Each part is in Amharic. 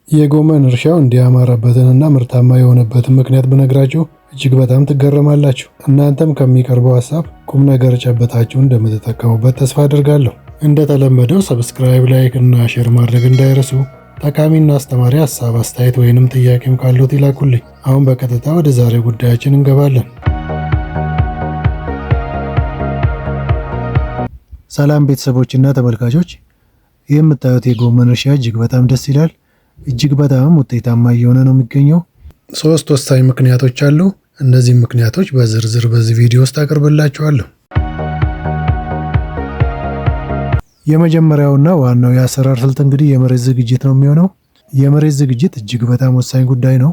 የጎመን እርሻው እንዲያማረበትንና ምርታማ የሆነበትን ምክንያት ብነግራችሁ እጅግ በጣም ትገረማላችሁ። እናንተም ከሚቀርበው ሀሳብ ቁም ነገር ጨበጣችሁ እንደምትጠቀሙበት ተስፋ አድርጋለሁ። እንደተለመደው ሰብስክራይብ፣ ላይክ እና ሼር ማድረግ እንዳይረሱ። ጠቃሚና አስተማሪ ሀሳብ፣ አስተያየት ወይንም ጥያቄም ካሉት ይላኩልኝ። አሁን በቀጥታ ወደ ዛሬ ጉዳያችን እንገባለን። ሰላም ቤተሰቦችና ተመልካቾች፣ ይህ የምታዩት የጎመን እርሻ እጅግ በጣም ደስ ይላል። እጅግ በጣም ውጤታማ እየሆነ ነው የሚገኘው። ሶስት ወሳኝ ምክንያቶች አሉ። እነዚህ ምክንያቶች በዝርዝር በዚህ ቪዲዮ ውስጥ አቀርብላችኋለሁ። የመጀመሪያውና ዋናው የአሰራር ስልት እንግዲህ የመሬት ዝግጅት ነው የሚሆነው። የመሬት ዝግጅት እጅግ በጣም ወሳኝ ጉዳይ ነው።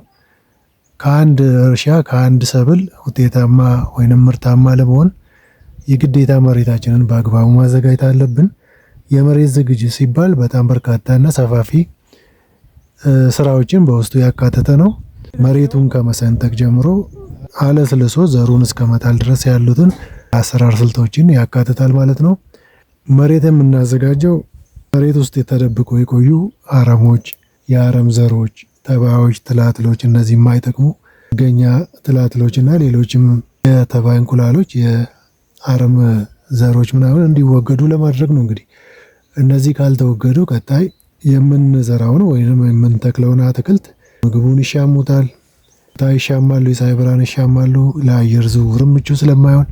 ከአንድ እርሻ ከአንድ ሰብል ውጤታማ ወይንም ምርታማ ለመሆን የግዴታ መሬታችንን በአግባቡ ማዘጋጀት አለብን። የመሬት ዝግጅት ሲባል በጣም በርካታና ሰፋፊ ስራዎችን በውስጡ ያካተተ ነው። መሬቱን ከመሰንጠቅ ጀምሮ አለስልሶ ዘሩን እስከ መጣል ድረስ ያሉትን አሰራር ስልቶችን ያካትታል ማለት ነው። መሬት የምናዘጋጀው መሬት ውስጥ ተደብቆ የቆዩ አረሞች፣ የአረም ዘሮች፣ ተባዮች፣ ትላትሎች፣ እነዚህ የማይጠቅሙ ገኛ ትላትሎች እና ሌሎችም የተባይ እንቁላሎች፣ የአረም ዘሮች ምናምን እንዲወገዱ ለማድረግ ነው። እንግዲህ እነዚህ ካልተወገዱ ቀጣይ የምንዘራውን ወይም የምንተክለውን አትክልት ምግቡን ይሻሙታል፣ ይሻማሉ፣ የፀሐይ ብርሃን ይሻማሉ። ለአየር ዝውውርም ምቹ ስለማይሆን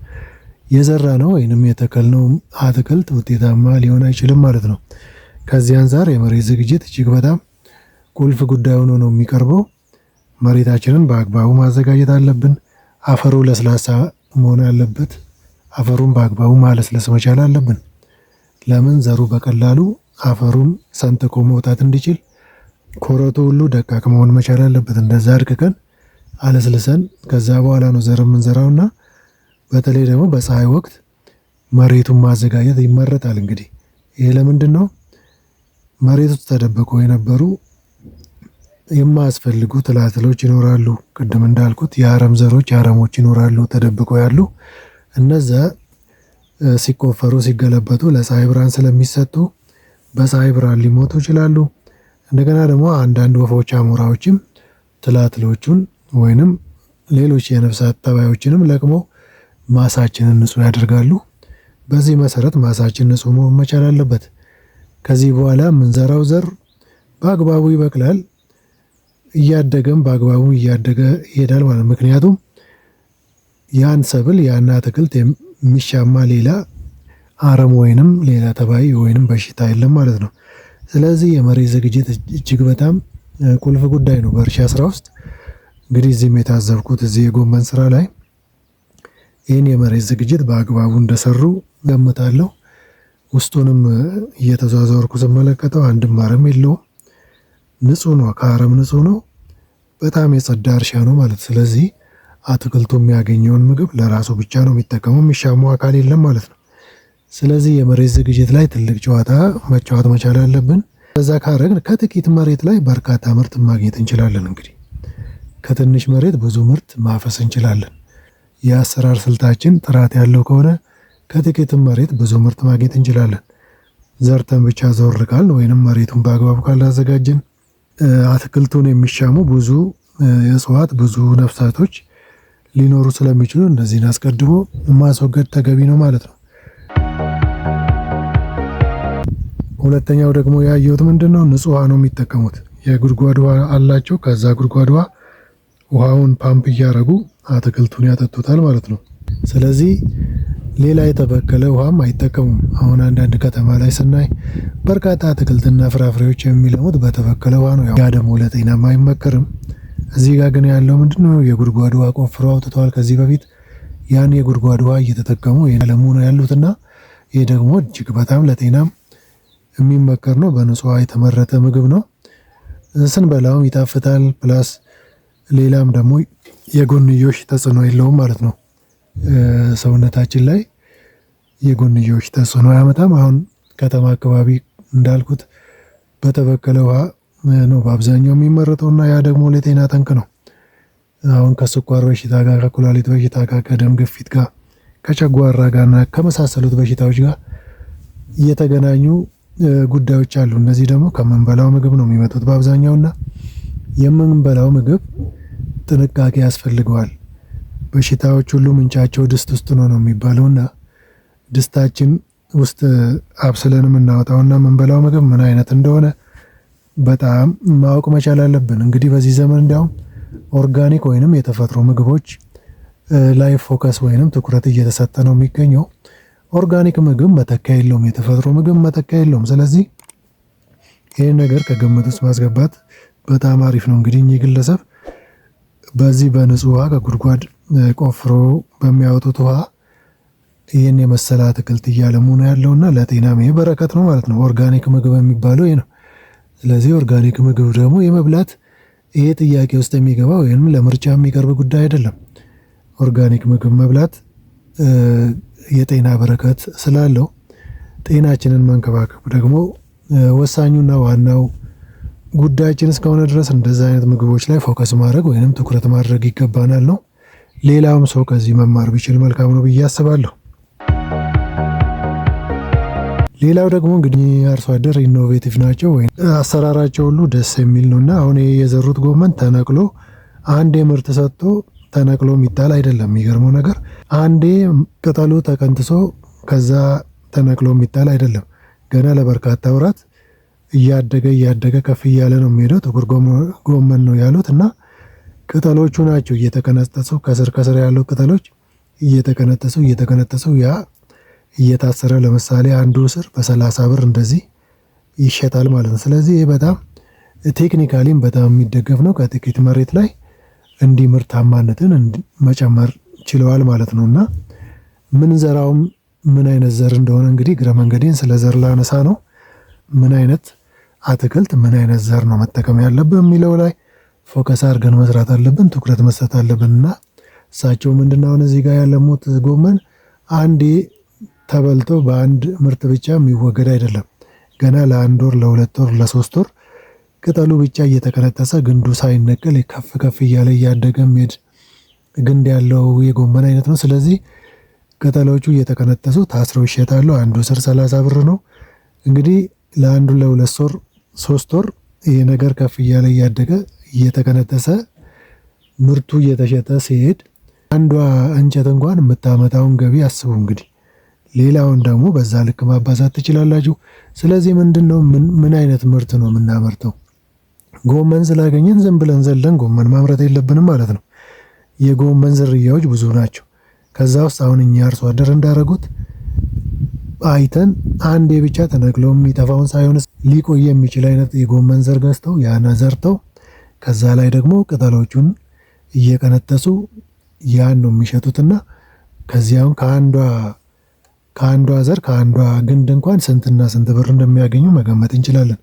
የዘራ ነው ወይንም የተከልነው አትክልት ውጤታማ ሊሆን አይችልም ማለት ነው። ከዚህ አንጻር የመሬት ዝግጅት እጅግ በጣም ቁልፍ ጉዳይ ሆኖ ነው የሚቀርበው። መሬታችንን በአግባቡ ማዘጋጀት አለብን። አፈሩ ለስላሳ መሆን አለበት። አፈሩን በአግባቡ ማለስለስ መቻል አለብን። ለምን ዘሩ በቀላሉ አፈሩን ሰንጥቆ መውጣት እንዲችል ኮረቱ ሁሉ ደቃቅ መሆን መቻል አለበት። እንደዛ አድቅቀን አለስልሰን ከዛ በኋላ ነው ዘር የምንዘራውና በተለይ ደግሞ በፀሐይ ወቅት መሬቱን ማዘጋጀት ይመረጣል። እንግዲህ ይሄ ለምንድን ነው? መሬት ውስጥ ተደብቆ የነበሩ የማያስፈልጉ ትላትሎች ይኖራሉ። ቅድም እንዳልኩት የአረም ዘሮች፣ አረሞች ይኖራሉ ተደብቆ ያሉ። እነዛ ሲቆፈሩ ሲገለበጡ ለፀሐይ ብርሃን ስለሚሰጡ በፀሐይ ብርሃን ሊሞቱ ይችላሉ። እንደገና ደግሞ አንዳንድ ወፎች፣ አሞራዎችም ትላትሎቹን ወይንም ሌሎች የነፍሳት ተባዮችንም ለቅሞ ማሳችንን ንጹህ ያደርጋሉ። በዚህ መሰረት ማሳችን ንጹህ መሆን መቻል አለበት። ከዚህ በኋላ የምንዘራው ዘር በአግባቡ ይበቅላል። እያደገም በአግባቡ እያደገ ይሄዳል ማለት። ምክንያቱም ያን ሰብል ያን አትክልት የሚሻማ ሌላ አረም ወይንም ሌላ ተባይ ወይንም በሽታ የለም ማለት ነው። ስለዚህ የመሬት ዝግጅት እጅግ በጣም ቁልፍ ጉዳይ ነው በእርሻ ስራ ውስጥ። እንግዲህ እዚህም የታዘብኩት እዚህ የጎመን ስራ ላይ ይህን የመሬት ዝግጅት በአግባቡ እንደሰሩ ገምታለሁ። ውስጡንም እየተዟዟርኩ ስመለከተው አንድም አረም የለውም። ንጹህ ነው፣ ከአረም ንጹህ ነው። በጣም የጸዳ እርሻ ነው ማለት። ስለዚህ አትክልቱ የሚያገኘውን ምግብ ለራሱ ብቻ ነው የሚጠቀመው፣ የሚሻሙ አካል የለም ማለት ነው። ስለዚህ የመሬት ዝግጅት ላይ ትልቅ ጨዋታ መጫወት መቻል አለብን። በዛ ካረግን ከጥቂት መሬት ላይ በርካታ ምርት ማግኘት እንችላለን። እንግዲህ ከትንሽ መሬት ብዙ ምርት ማፈስ እንችላለን። የአሰራር ስልታችን ጥራት ያለው ከሆነ ከጥቂት መሬት ብዙ ምርት ማግኘት እንችላለን። ዘርተን ብቻ ዘወር ካልን ወይንም መሬቱን በአግባቡ ካላዘጋጀን አትክልቱን የሚሻሙ ብዙ እጽዋት፣ ብዙ ነፍሳቶች ሊኖሩ ስለሚችሉ እነዚህን አስቀድሞ ማስወገድ ተገቢ ነው ማለት ነው። ሁለተኛው ደግሞ ያየሁት ምንድነው? ንጹህ ውሃ ነው የሚጠቀሙት። የጉድጓድ ውሃ አላቸው። ከዛ ጉድጓድ ውሃውን ፓምፕ እያደረጉ አትክልቱን ያጠጡታል ማለት ነው። ስለዚህ ሌላ የተበከለ ውሃም አይጠቀሙም። አሁን አንዳንድ ከተማ ላይ ስናይ በርካታ አትክልትና ፍራፍሬዎች የሚለሙት በተበከለ ውሃ ነው። ያ ደግሞ ለጤናም አይመከርም። እዚህ ጋር ግን ያለው ምንድነው? የጉድጓድ ውሃ ቆፍረው አውጥተዋል ከዚህ በፊት። ያን የጉድጓድ ውሃ እየተጠቀሙ የለሙ ነው ያሉትና ይህ ደግሞ እጅግ በጣም ለጤናም የሚመከር ነው። በንጹህ ውሃ የተመረተ ምግብ ነው። ስንበላውም ይጣፍጣል። ፕላስ ሌላም ደግሞ የጎንዮሽ ተጽዕኖ የለውም ማለት ነው። ሰውነታችን ላይ የጎንዮሽ ተጽዕኖ አያመጣም። አሁን ከተማ አካባቢ እንዳልኩት በተበከለ ውሃ ነው በአብዛኛው የሚመረተውና ያ ደግሞ ለጤና ጠንቅ ነው። አሁን ከስኳር በሽታ ጋር፣ ከኩላሊት በሽታ ጋር፣ ከደም ግፊት ጋር፣ ከጨጓራ ጋርና ከመሳሰሉት በሽታዎች ጋር እየተገናኙ ጉዳዮች አሉ። እነዚህ ደግሞ ከምንበላው ምግብ ነው የሚመጡት በአብዛኛውና የምንበላው ምግብ ጥንቃቄ ያስፈልገዋል። በሽታዎች ሁሉ ምንጫቸው ድስት ውስጥ ነው የሚባለውና ድስታችን ውስጥ አብስለን የምናወጣውና የምንበላው ምግብ ምን አይነት እንደሆነ በጣም ማወቅ መቻል አለብን። እንግዲህ በዚህ ዘመን እንዲያውም ኦርጋኒክ ወይንም የተፈጥሮ ምግቦች ላይ ፎከስ ወይንም ትኩረት እየተሰጠ ነው የሚገኘው። ኦርጋኒክ ምግብ መተኪያ የለውም፣ የተፈጥሮ ምግብ መተኪያ የለውም። ስለዚህ ይህን ነገር ከግምት ውስጥ ማስገባት በጣም አሪፍ ነው። እንግዲህ እኚህ ግለሰብ በዚህ በንጹህ ውሃ ከጉድጓድ ቆፍሮ በሚያወጡት ውሃ ይህን የመሰለ አትክልት እያለሙ ነው ያለውና ለጤናም ይሄ በረከት ነው ማለት ነው። ኦርጋኒክ ምግብ የሚባለው ይሄ ነው። ስለዚህ ኦርጋኒክ ምግብ ደግሞ የመብላት ይሄ ጥያቄ ውስጥ የሚገባ ወይም ለምርጫ የሚቀርብ ጉዳይ አይደለም። ኦርጋኒክ ምግብ መብላት የጤና በረከት ስላለው ጤናችንን መንከባከብ ደግሞ ወሳኙና ዋናው ጉዳያችን እስከሆነ ድረስ እንደዚህ አይነት ምግቦች ላይ ፎከስ ማድረግ ወይንም ትኩረት ማድረግ ይገባናል ነው። ሌላውም ሰው ከዚህ መማር ቢችል መልካም ነው ብዬ አስባለሁ። ሌላው ደግሞ እንግዲህ አርሶ አደር ኢኖቬቲቭ ናቸው ወይ አሰራራቸው ሁሉ ደስ የሚል ነውና አሁን የዘሩት ጎመን ተነቅሎ አንዴ ምርት ሰጥቶ ተነቅሎ የሚጣል አይደለም። የሚገርመው ነገር አንዴ ቅጠሉ ተቀንጥሶ ከዛ ተነቅሎ የሚጣል አይደለም። ገና ለበርካታ ወራት እያደገ ከፍ እያለ ነው የሚሄደው። ጥቁር ጎመን ነው ያሉት እና ቅጠሎቹ ናቸው እየተቀነጠሱ ከስር ያለው ቅጠሎች እየተቀነጠሱ ያ እየታሰረ ለምሳሌ አንዱ ስር በ30 ብር እንደዚህ ይሸጣል ማለት ነው። ስለዚህ ይህ በጣም ቴክኒካሊም በጣም የሚደገፍ ነው። ከጥቂት መሬት ላይ እንዲህ ምርታማነትን መጨመር ችለዋል ማለት ነው እና ምን ዘራውም ምን አይነት ዘር እንደሆነ እንግዲህ እግረ መንገዴን ስለ ዘር ላነሳ ነው። ምን አይነት አትክልት ምን አይነት ዘር ነው መጠቀም ያለብን የሚለው ላይ ፎከስ አድርገን መስራት አለብን፣ ትኩረት መስጠት አለብን እና እሳቸው ምንድነው አሁን እዚህ ጋር ያለሙት ጎመን አንዴ ተበልቶ በአንድ ምርት ብቻ የሚወገድ አይደለም። ገና ለአንድ ወር፣ ለሁለት ወር፣ ለሶስት ወር ቅጠሉ ብቻ እየተቀነጠሰ ግንዱ ሳይነቀል ከፍ ከፍ እያለ እያደገ የሚሄድ ግንድ ያለው የጎመን አይነት ነው። ስለዚህ ቅጠሎቹ እየተቀነጠሱ ታስረው ይሸጣሉ። አንዱ ስር 30 ብር ነው። እንግዲህ ለአንዱ ለሁለት ወር፣ ሶስት ወር ይሄ ነገር ከፍ እያለ እያደገ እየተቀነጠሰ ምርቱ እየተሸጠ ሲሄድ አንዷ እንጨት እንኳን የምታመጣውን ገቢ አስቡ እንግዲህ። ሌላውን ደግሞ በዛ ልክ ማባዛት ትችላላችሁ። ስለዚህ ምንድነው ምን አይነት ምርት ነው የምናመርተው? ጎመን ስላገኘን ዝም ብለን ዘለን ጎመን ማምረት የለብንም ማለት ነው። የጎመን ዝርያዎች ብዙ ናቸው። ከዛ ውስጥ አሁን እኛ አርሶ አደር እንዳደረጉት አይተን አንዴ ብቻ ተነቅሎ የሚጠፋውን ሳይሆን ሊቆይ የሚችል አይነት የጎመን ዘር ገዝተው ያን ዘርተው ከዛ ላይ ደግሞ ቅጠሎቹን እየቀነጠሱ ያን ነው የሚሸጡትና ከዚያውን ከአንዷ ዘር ከአንዷ ግንድ እንኳን ስንትና ስንት ብር እንደሚያገኙ መገመት እንችላለን።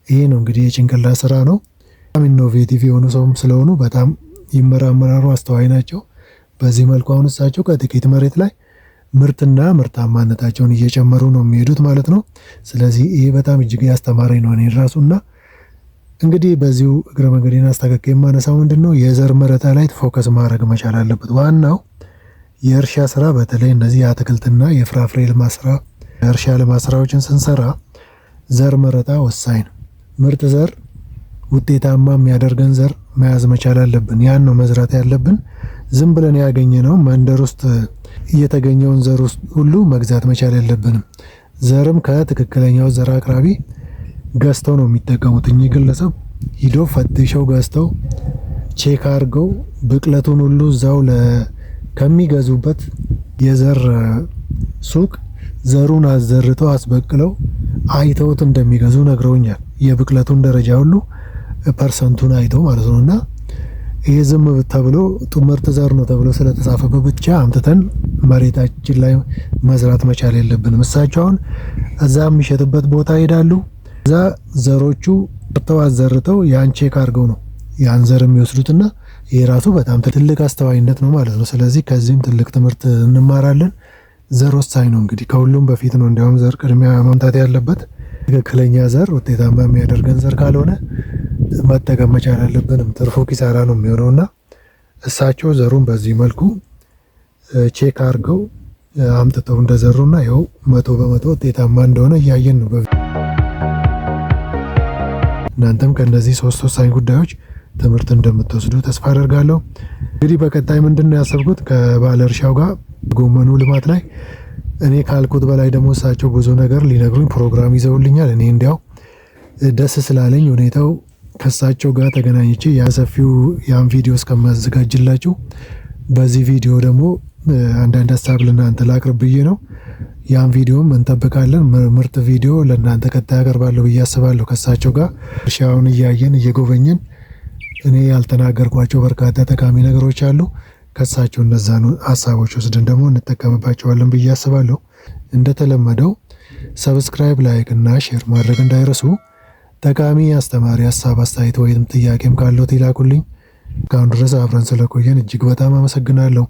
ይሄ ነው እንግዲህ የጭንቅላት ስራ ነው። በጣም ኢኖቬቲቭ የሆኑ ሰውም ስለሆኑ በጣም ይመራመራሉ፣ አስተዋይ ናቸው። በዚህ መልኩ አሁን እሳቸው ከጥቂት መሬት ላይ ምርትና ምርታማነታቸውን እየጨመሩ ነው የሚሄዱት ማለት ነው። ስለዚህ ይሄ በጣም እጅግ ያስተማረኝ ነው እኔን ራሱና እንግዲህ በዚሁ እግረ መንገዴን አስተካክዬ የማነሳው ምንድነው የዘር መረጣ ላይ ፎከስ ማድረግ መቻል አለበት። ዋናው የእርሻ ስራ በተለይ እነዚህ የአትክልትና የፍራፍሬ ልማት ስራ የእርሻ ልማት ስራዎችን ስንሰራ ዘር መረጣ ወሳኝ ነው። ምርጥ ዘር ውጤታማ የሚያደርገን ዘር መያዝ መቻል አለብን። ያን ነው መዝራት ያለብን። ዝም ብለን ያገኘነው መንደር ውስጥ የተገኘውን ዘር ውስጥ ሁሉ መግዛት መቻል የለብንም። ዘርም ከትክክለኛው ዘር አቅራቢ ገዝተው ነው የሚጠቀሙት። እኚህ ግለሰብ ሂዶ ፈትሸው ገዝተው ቼክ አድርገው ብቅለቱን ሁሉ እዛው ከሚገዙበት የዘር ሱቅ ዘሩን አዘርተው አስበቅለው አይተውት እንደሚገዙ ነግረውኛል። የብቅለቱን ደረጃ ሁሉ ፐርሰንቱን አይተው ማለት ነውና ይሄ ዝም ተብሎ ምርጥ ዘር ነው ተብሎ ስለተጻፈበት ብቻ አምጥተን መሬታችን ላይ መዝራት መቻል የለብንም። እሳቸው አሁን እዛ የሚሸጥበት ቦታ ይሄዳሉ። እዛ ዘሮቹ አዘርተው ያን ቼክ አድርገው ነው ያን ዘር የሚወስዱትና ይሄ ራሱ በጣም ትልቅ አስተዋይነት ነው ማለት ነው። ስለዚህ ከዚህም ትልቅ ትምህርት እንማራለን። ዘር ወሳኝ ነው እንግዲህ ከሁሉም በፊት ነው እንዲያውም ዘር ቅድሚያ መምጣት ያለበት። ትክክለኛ ዘር ውጤታማ የሚያደርገን ዘር ካልሆነ መጠቀም መቻል አለብንም። ትርፉ ኪሳራ ነው የሚሆነውና እሳቸው ዘሩን በዚህ መልኩ ቼክ አድርገው አምጥተው እንደዘሩና ይኸው 100% ውጤታማ እንደሆነ እያየን ነው። እናንተም ከነዚህ ሶስት ወሳኝ ጉዳዮች ትምህርት እንደምትወስዱ ተስፋ አደርጋለሁ። እንግዲህ በቀጣይ ምንድን ነው ያሰብኩት ከባለ እርሻው ጋር ጎመኑ ልማት ላይ እኔ ካልኩት በላይ ደግሞ እሳቸው ብዙ ነገር ሊነግሩኝ ፕሮግራም ይዘውልኛል። እኔ እንዲያው ደስ ስላለኝ ሁኔታው ከእሳቸው ጋር ተገናኝቼ ያሰፊው ያን ቪዲዮ እስከማዘጋጅላችሁ በዚህ ቪዲዮ ደግሞ አንዳንድ ሀሳብ ለእናንተ ላቅርብ ብዬ ነው። ያን ቪዲዮም እንጠብቃለን። ምርጥ ቪዲዮ ለእናንተ ቀጣይ አቀርባለሁ ብዬ አስባለሁ። ከእሳቸው ጋር እርሻውን እያየን እየጎበኘን እኔ ያልተናገርኳቸው በርካታ ጠቃሚ ነገሮች አሉ። ከእሳቸው እነዛን ሀሳቦች ወስደን ደግሞ እንጠቀምባቸዋለን ብዬ አስባለሁ። እንደተለመደው ሰብስክራይብ፣ ላይክ እና ሼር ማድረግ እንዳይረሱ። ጠቃሚ አስተማሪ ሀሳብ አስተያየት ወይም ጥያቄም ካለው ይላኩልኝ። እስካሁን ድረስ አብረን ስለቆየን እጅግ በጣም አመሰግናለሁ።